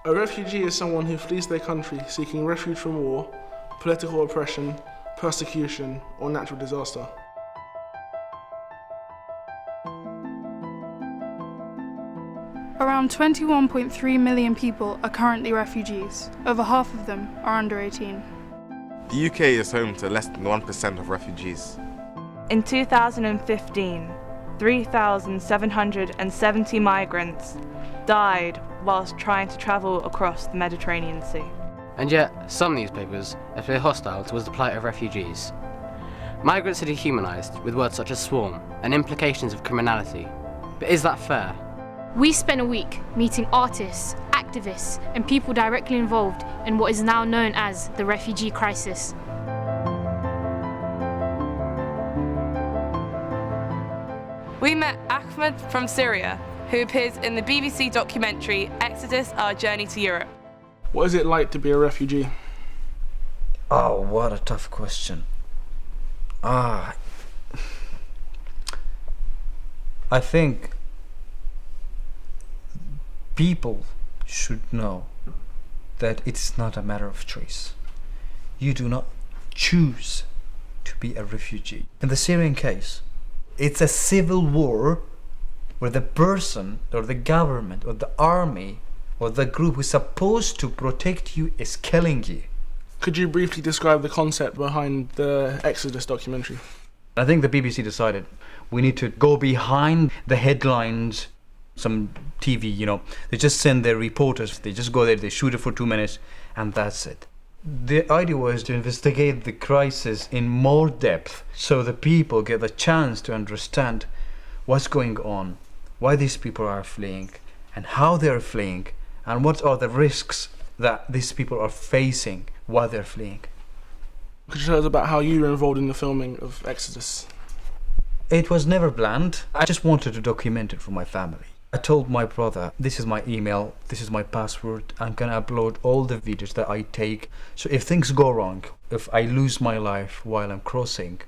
A refugee is someone who flees their country seeking refuge from war, political oppression, persecution, or natural disaster. Around 21.3 million people are currently refugees. Over half of them are under 18. The UK is home to less than 1% of refugees. In 2015, 3,770 migrants died whilst trying to travel across the Mediterranean Sea. And yet, some newspapers appear hostile towards the plight of refugees. Migrants are dehumanised with words such as swarm and implications of criminality. But is that fair? We spent a week meeting artists, activists, and people directly involved in what is now known as the refugee crisis. We met Ahmad from Syria, who appears in the BBC documentary Exodus, Our Journey to Europe. What is it like to be a refugee? Oh, what a tough question. I think people should know that it's not a matter of choice. You do not choose to be a refugee. In the Syrian case, it's a civil war where the person or the government or the army or the group who's supposed to protect you is killing you. Could you briefly describe the concept behind the Exodus documentary? I think the BBC decided we need to go behind the headlines. Some TV, they just send their reporters, they just go there, they shoot it for 2 minutes, and that's it. The idea was to investigate the crisis in more depth so the people get the chance to understand what's going on, why these people are fleeing, and how they're fleeing, and what are the risks that these people are facing while they're fleeing. Could you tell us about how you were involved in the filming of Exodus? It was never planned. I just wanted to document it for my family. I told my brother, this is my email, this is my password, I'm gonna upload all the videos that I take. So if things go wrong, if I lose my life while I'm crossing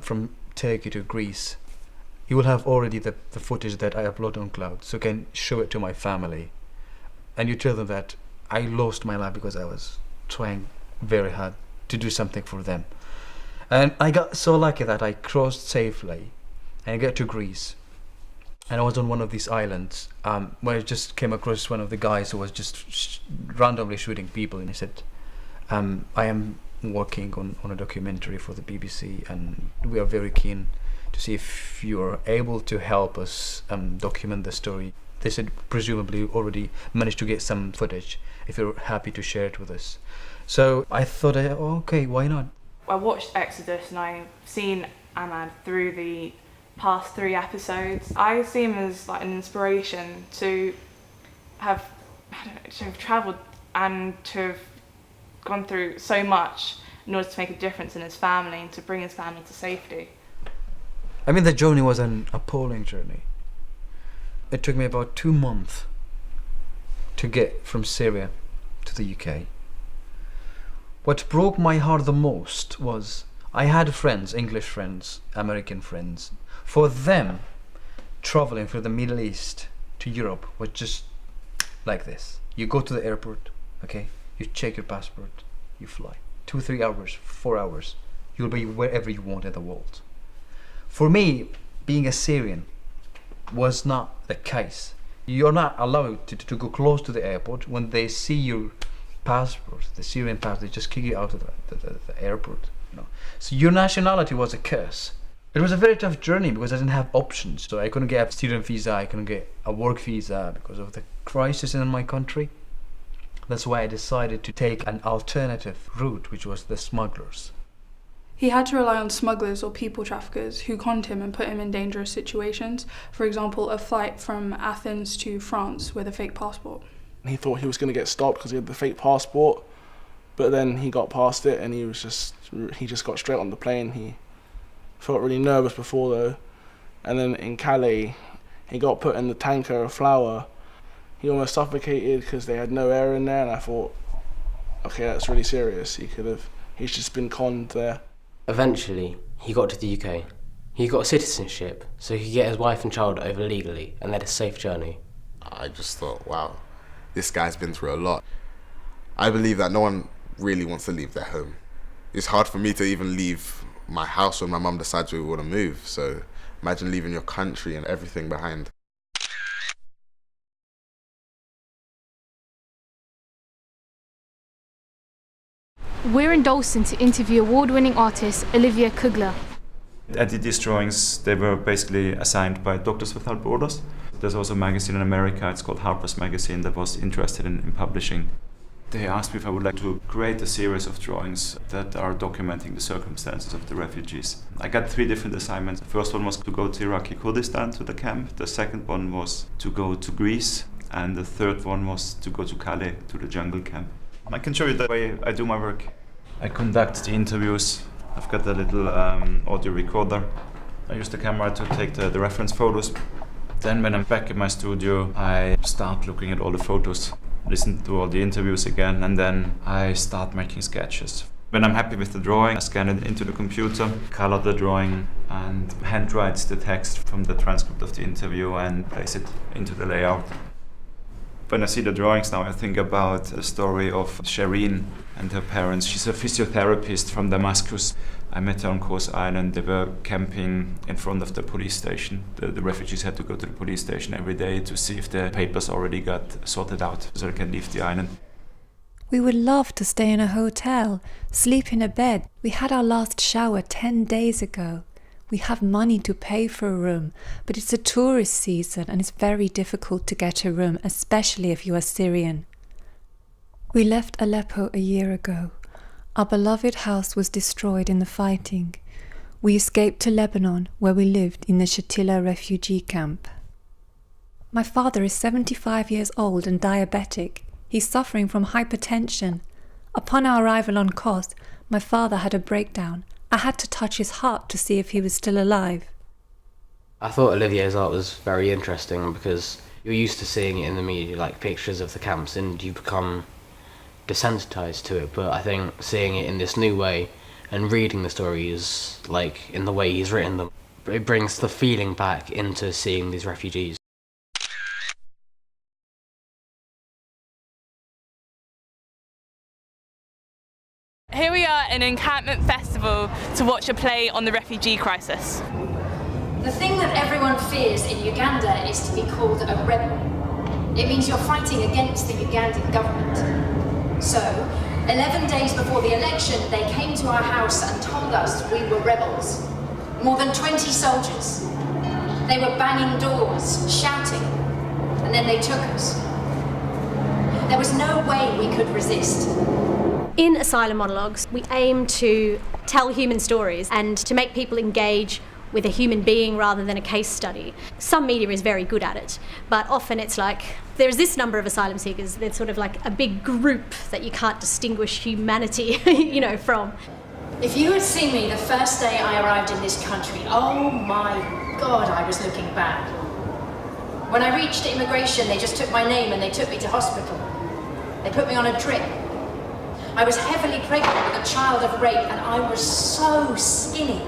from Turkey to Greece, you will have already the footage that I upload on cloud, so I can show it to my family. And you tell them that I lost my life because I was trying very hard to do something for them. And I got so lucky that I crossed safely and I got to Greece. And I was on one of these islands where I just came across one of the guys who was just randomly shooting people, and he said, I am working on a documentary for the BBC and we are very keen to see if you are able to help us document the story. They said presumably you already managed to get some footage, if you're happy to share it with us. So I thought, okay, why not? I watched Exodus and I've seen Ahmad through the past 3 episodes. I see him as like an inspiration to have travelled and to have gone through so much in order to make a difference in his family and to bring his family to safety. I mean, the journey was an appalling journey. It took me about 2 months to get from Syria to the UK. What broke my heart the most was I had friends, English friends, American friends. For them, traveling from the Middle East to Europe was just like this. You go to the airport, okay? You check your passport, you fly. 2, 3 hours, 4 hours. You'll be wherever you want in the world. For me, being a Syrian was not the case. You're not allowed to go close to the airport. When they see your passport, the Syrian passport, they just kick you out of the airport. So your nationality was a curse. It was a very tough journey because I didn't have options. So I couldn't get a student visa, I couldn't get a work visa because of the crisis in my country. That's why I decided to take an alternative route, which was the smugglers. He had to rely on smugglers or people traffickers who conned him and put him in dangerous situations. For example, a flight from Athens to France with a fake passport. He thought he was going to get stopped because he had the fake passport, but then he got past it and he just got straight on the plane. He felt really nervous before though, and then in Calais he got put in the tanker of flour. He almost suffocated because they had no air in there, and I thought, okay, that's really serious. He's just been conned there. Eventually, he got to the UK. He got citizenship so he could get his wife and child over legally and led a safe journey. I just thought, wow, this guy's been through a lot. I believe that no one really wants to leave their home. It's hard for me to even leave my house when my mum decides we want to move. So imagine leaving your country and everything behind. We're in Dalston to interview award-winning artist Olivier Kugler. I did these drawings. They were basically assigned by Doctors Without Borders. There's also a magazine in America, it's called Harper's Magazine, that was interested in publishing. They asked me if I would like to create a series of drawings that are documenting the circumstances of the refugees. I got 3 different assignments. The first one was to go to Iraqi Kurdistan, to the camp. The second one was to go to Greece. And the third one was to go to Calais, to the jungle camp. I can show you the way I do my work. I conduct the interviews. I've got a little audio recorder. I use the camera to take the reference photos. Then when I'm back in my studio, I start looking at all the photos, listen to all the interviews again, and then I start making sketches. When I'm happy with the drawing, I scan it into the computer, color the drawing, and handwrite the text from the transcript of the interview and place it into the layout. When I see the drawings now, I think about the story of Shireen and her parents. She's a physiotherapist from Damascus. I met her on Kos Island. They were camping in front of the police station. The refugees had to go to the police station every day to see if their papers already got sorted out so they can leave the island. We would love to stay in a hotel, sleep in a bed. We had our last shower 10 days ago. We have money to pay for a room, but it's a tourist season and it's very difficult to get a room, especially if you are Syrian. We left Aleppo a year ago. Our beloved house was destroyed in the fighting. We escaped to Lebanon, where we lived in the Shatila refugee camp. My father is 75 years old and diabetic. He's suffering from hypertension. Upon our arrival on Kos, my father had a breakdown. I had to touch his heart to see if he was still alive. I thought Olivier's art was very interesting because you're used to seeing it in the media, like pictures of the camps, and you become desensitized to it. But I think seeing it in this new way and reading the stories, like in the way he's written them, it brings the feeling back into seeing these refugees. Here we are in an encampment festival to watch a play on the refugee crisis. The thing that everyone fears in Uganda is to be called a rebel. It means you're fighting against the Ugandan government. So, 11 days before the election, they came to our house and told us we were rebels. More than 20 soldiers. They were banging doors, shouting, and then they took us. There was no way we could resist. In Asylum Monologues, we aim to tell human stories and to make people engage with a human being rather than a case study. Some media is very good at it, but often it's like, there's this number of asylum seekers, they're sort of like a big group that you can't distinguish humanity, from. If you had seen me the first day I arrived in this country, oh my God, I was looking bad. When I reached immigration, they just took my name and they took me to hospital. They put me on a drip. I was heavily pregnant with a child of rape and I was so skinny.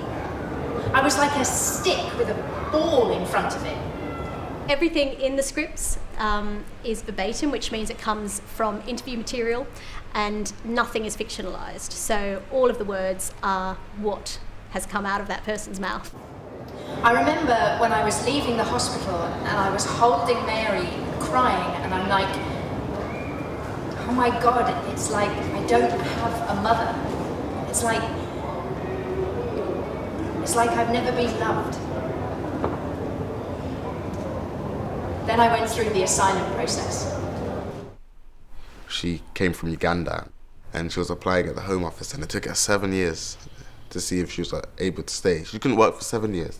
I was like a stick with a ball in front of it. Everything in the scripts is verbatim, which means it comes from interview material and nothing is fictionalized. So all of the words are what has come out of that person's mouth. I remember when I was leaving the hospital and I was holding Mary crying and I'm like, oh my God, it's like I don't have a mother. It's like I've never been loved. Then I went through the asylum process. She came from Uganda and she was applying at the Home Office and it took her 7 years to see if she was able to stay. She couldn't work for 7 years.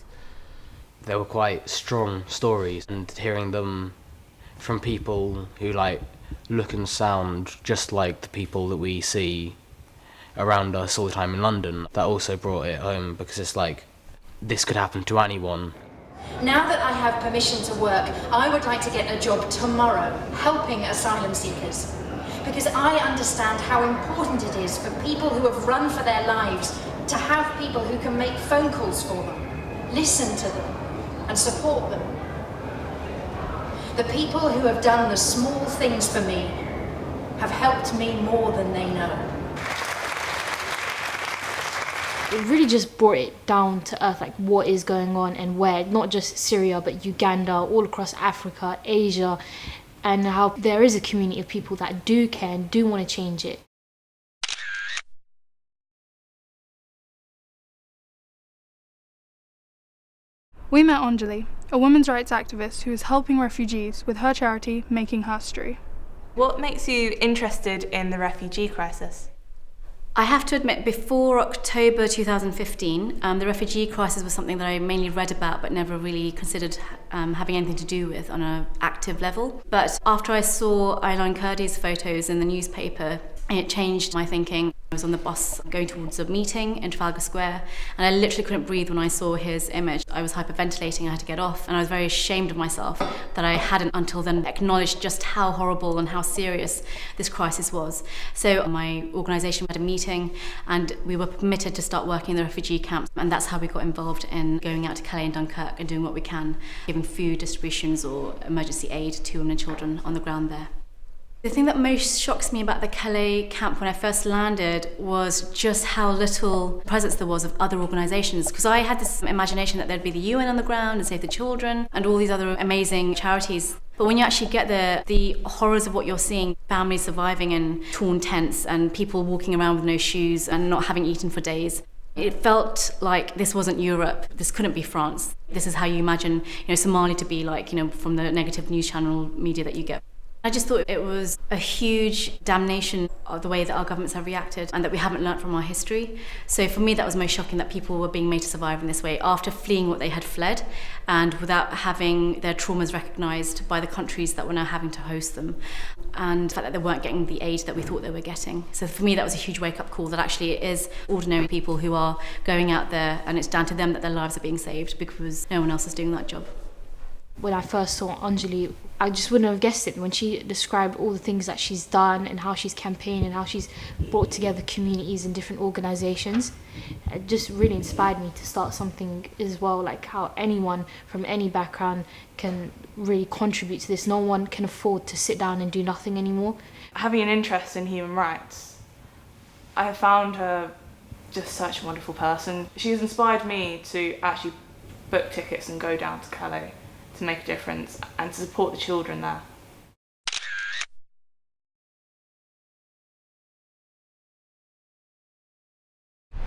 They were quite strong stories, and hearing them from people who look and sound just like the people that we see around us all the time in London, that also brought it home, because it's like, this could happen to anyone. Now that I have permission to work, I would like to get a job tomorrow, helping asylum seekers. Because I understand how important it is for people who have run for their lives to have people who can make phone calls for them, listen to them, and support them. The people who have done the small things for me have helped me more than they know. It really just brought it down to earth, like what is going on and where, not just Syria, but Uganda, all across Africa, Asia, and how there is a community of people that do care and do want to change it. We met Onjali, a women's rights activist who is helping refugees with her charity, Making Herstory. What makes you interested in the refugee crisis? I have to admit, before October 2015, the refugee crisis was something that I mainly read about but never really considered having anything to do with on an active level. But after I saw Aylan Kurdi's photos in the newspaper, it changed my thinking. I was on the bus going towards a meeting in Trafalgar Square, and I literally couldn't breathe when I saw his image. I was hyperventilating, I had to get off, and I was very ashamed of myself that I hadn't until then acknowledged just how horrible and how serious this crisis was. So my organisation had a meeting, and we were permitted to start working in the refugee camps, and that's how we got involved in going out to Calais and Dunkirk and doing what we can, giving food distributions or emergency aid to women and children on the ground there. The thing that most shocks me about the Calais camp when I first landed was just how little presence there was of other organisations, because I had this imagination that there'd be the UN on the ground and Save the Children and all these other amazing charities. But when you actually get there, the horrors of what you're seeing, families surviving in torn tents and people walking around with no shoes and not having eaten for days, it felt like this wasn't Europe. This couldn't be France. This is how you imagine, Somalia to be like, from the negative news channel media that you get. I just thought it was a huge damnation of the way that our governments have reacted and that we haven't learnt from our history. So for me, that was most shocking, that people were being made to survive in this way after fleeing what they had fled and without having their traumas recognised by the countries that were now having to host them, and the fact that they weren't getting the aid that we thought they were getting. So for me, that was a huge wake-up call that actually it is ordinary people who are going out there, and it's down to them that their lives are being saved because no one else is doing that job. When I first saw Onjali, I just wouldn't have guessed it when she described all the things that she's done and how she's campaigned and how she's brought together communities and different organisations. It just really inspired me to start something as well, like how anyone from any background can really contribute to this. No one can afford to sit down and do nothing anymore. Having an interest in human rights, I have found her just such a wonderful person. She's inspired me to actually book tickets and go down to Calais to make a difference and to support the children there.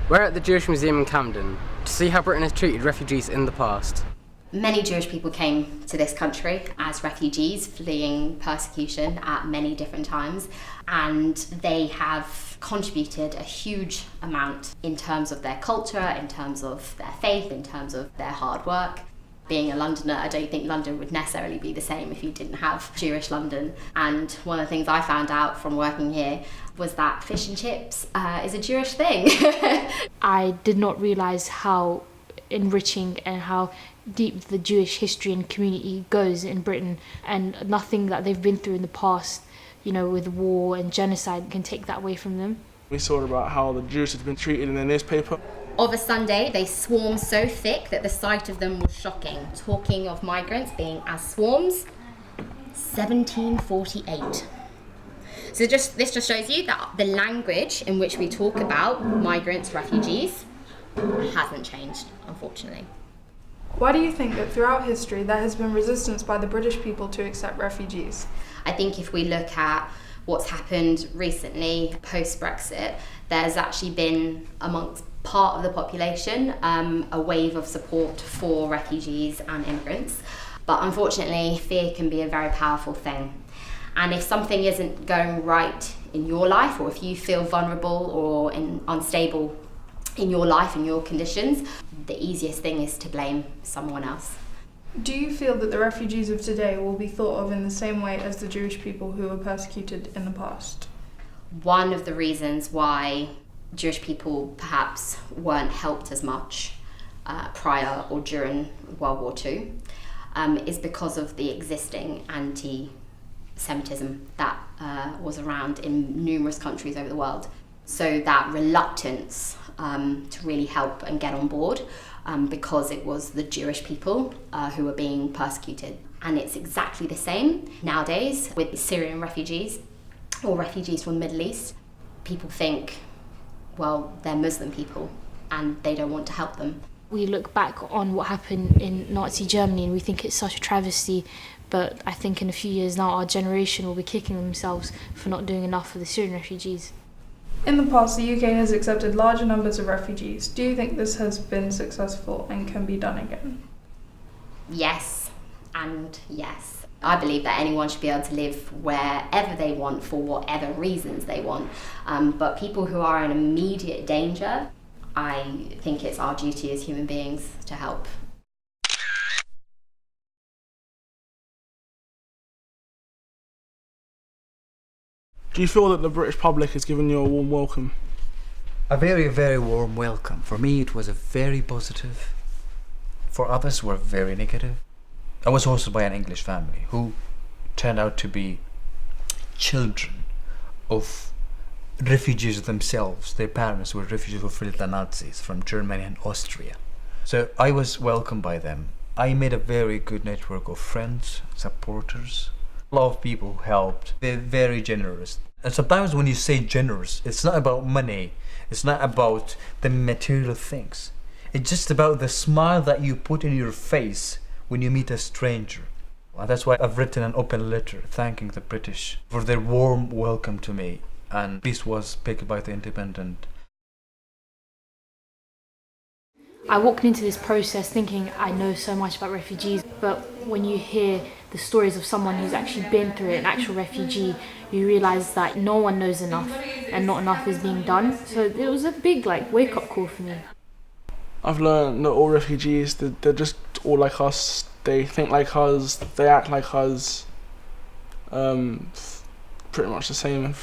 We're at the Jewish Museum in Camden to see how Britain has treated refugees in the past. Many Jewish people came to this country as refugees fleeing persecution at many different times, and they have contributed a huge amount in terms of their culture, in terms of their faith, in terms of their hard work. Being a Londoner, I don't think London would necessarily be the same if you didn't have Jewish London. And one of the things I found out from working here was that fish and chips is a Jewish thing. I did not realise how enriching and how deep the Jewish history and community goes in Britain, and nothing that they've been through in the past, with war and genocide, can take that away from them. We saw about how the Jews had been treated in the newspaper. Of a Sunday, they swarmed so thick that the sight of them was shocking. Talking of migrants being as swarms, 1748. So this just shows you that the language in which we talk about migrants, refugees, hasn't changed, unfortunately. Why do you think that throughout history there has been resistance by the British people to accept refugees? I think if we look at what's happened recently post-Brexit, there's actually been amongst part of the population a wave of support for refugees and immigrants. But unfortunately, fear can be a very powerful thing. And if something isn't going right in your life, or if you feel vulnerable or unstable in your life and your conditions, the easiest thing is to blame someone else. Do you feel that the refugees of today will be thought of in the same way as the Jewish people who were persecuted in the past? One of the reasons why Jewish people perhaps weren't helped as much prior or during World War II is because of the existing anti-Semitism that was around in numerous countries over the world. So that reluctance to really help and get on board because it was the Jewish people who were being persecuted. And it's exactly the same nowadays with Syrian refugees or refugees from the Middle East. People think, well, they're Muslim people and they don't want to help them. We look back on what happened in Nazi Germany and we think it's such a travesty, but I think in a few years now our generation will be kicking themselves for not doing enough for the Syrian refugees. In the past, the UK has accepted larger numbers of refugees. Do you think this has been successful and can be done again? Yes, and yes. I believe that anyone should be able to live wherever they want for whatever reasons they want. But people who are in immediate danger, I think it's our duty as human beings to help. Do you feel that the British public has given you a warm welcome? A very, very warm welcome. For me, it was a very positive. For others, were very negative. I was hosted by an English family who turned out to be children of refugees themselves. Their parents were refugees who fled the Nazis from Germany and Austria. So I was welcomed by them. I made a very good network of friends, supporters. A lot of people who helped. They're very generous. And sometimes when you say generous, it's not about money. It's not about the material things. It's just about the smile that you put in your face when you meet a stranger. And that's why I've written an open letter thanking the British for their warm welcome to me. And this was picked by The Independent. I walked into this process thinking I know so much about refugees, but when you hear the stories of someone who's actually been through it, an actual refugee, you realise that no one knows enough and not enough is being done. So it was a big wake-up call for me. I've learned that all refugees, they're just all like us. They think like us, they act like us. Pretty much the same,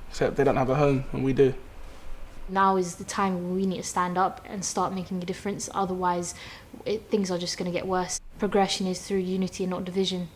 except they don't have a home and we do. Now is the time when we need to stand up and start making a difference, otherwise things are just going to get worse. Progression is through unity and not division.